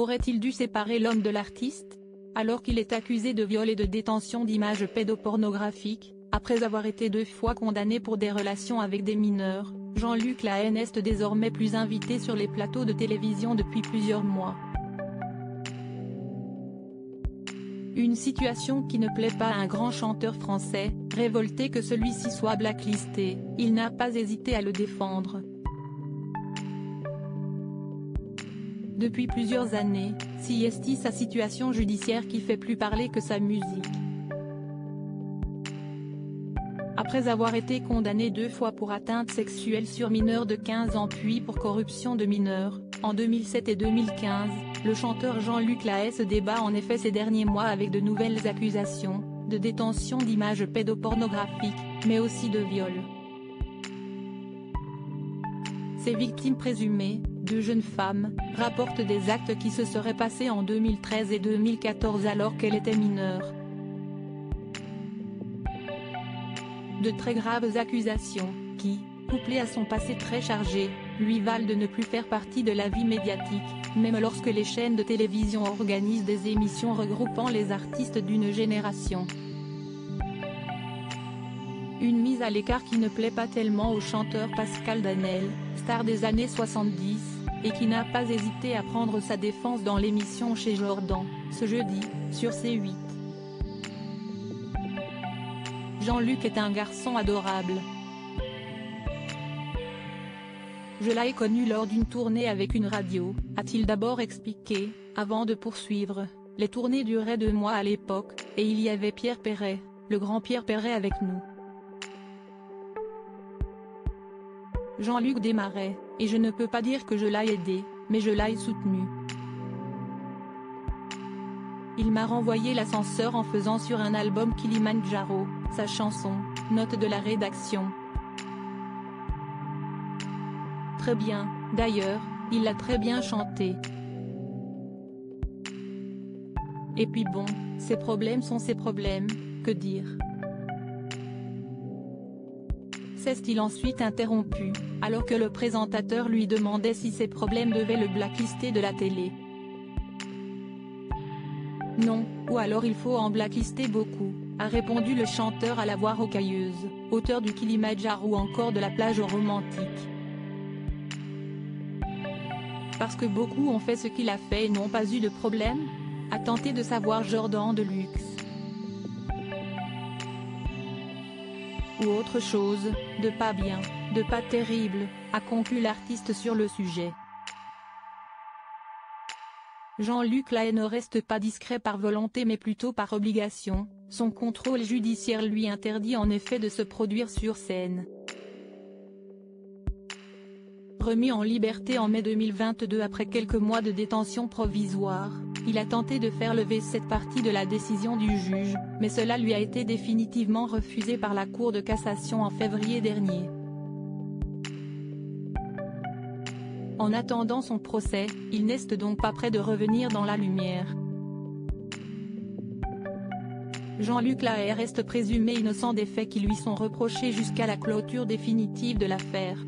Aurait-il dû séparer l'homme de l'artiste? Alors qu'il est accusé de viol et de détention d'images pédopornographiques, après avoir été 2 fois condamné pour des relations avec des mineurs, Jean-Luc Lahaye n'est désormais plus invité sur les plateaux de télévision depuis plusieurs mois. Une situation qui ne plaît pas à un grand chanteur français, révolté que celui-ci soit blacklisté, il n'a pas hésité à le défendre. Depuis plusieurs années, c'est sa situation judiciaire qui fait plus parler que sa musique. Après avoir été condamné 2 fois pour atteinte sexuelle sur mineur de 15 ans puis pour corruption de mineurs, en 2007 et 2015, le chanteur Jean-Luc Lahaye se débat en effet ces derniers mois avec de nouvelles accusations, de détention d'images pédopornographiques, mais aussi de viol. Ses victimes présumées, 2 jeunes femmes, rapportent des actes qui se seraient passés en 2013 et 2014 alors qu'elle était mineure. De très graves accusations, qui, couplées à son passé très chargé, lui valent de ne plus faire partie de la vie médiatique, même lorsque les chaînes de télévision organisent des émissions regroupant les artistes d'une génération. Une mise à l'écart qui ne plaît pas tellement au chanteur Pascal Danel, star des années 70, et qui n'a pas hésité à prendre sa défense dans l'émission Chez Jordan, ce jeudi, sur C8. Jean-Luc est un garçon adorable. Je l'ai connu lors d'une tournée avec une radio, a-t-il d'abord expliqué, avant de poursuivre. Les tournées duraient 2 mois à l'époque, et il y avait Pierre Perret, le grand Pierre Perret avec nous. Jean-Luc démarrait, et je ne peux pas dire que je l'ai aidé, mais je l'ai soutenu. Il m'a renvoyé l'ascenseur en faisant sur un album Kilimandjaro, sa chanson, note de la rédaction. Très bien, d'ailleurs, il l'a très bien chanté. Et puis bon, ses problèmes sont ses problèmes, que dire? S'est-il ensuite interrompu, alors que le présentateur lui demandait si ses problèmes devaient le blacklister de la télé. Non, ou alors il faut en blacklister beaucoup, a répondu le chanteur à la voix rocailleuse, auteur du Kilimandjaro ou encore de la plage romantique. Parce que beaucoup ont fait ce qu'il a fait et n'ont pas eu de problème, a tenté de savoir Jordan de Luxe. Ou autre chose, de pas bien, de pas terrible, a conclu l'artiste sur le sujet. Jean-Luc Lahaye ne reste pas discret par volonté mais plutôt par obligation, son contrôle judiciaire lui interdit en effet de se produire sur scène. Remis en liberté en mai 2022 après quelques mois de détention provisoire, il a tenté de faire lever cette partie de la décision du juge, mais cela lui a été définitivement refusé par la Cour de cassation en février dernier. En attendant son procès, il n'est donc pas prêt de revenir dans la lumière. Jean-Luc Lahaye reste présumé innocent des faits qui lui sont reprochés jusqu'à la clôture définitive de l'affaire.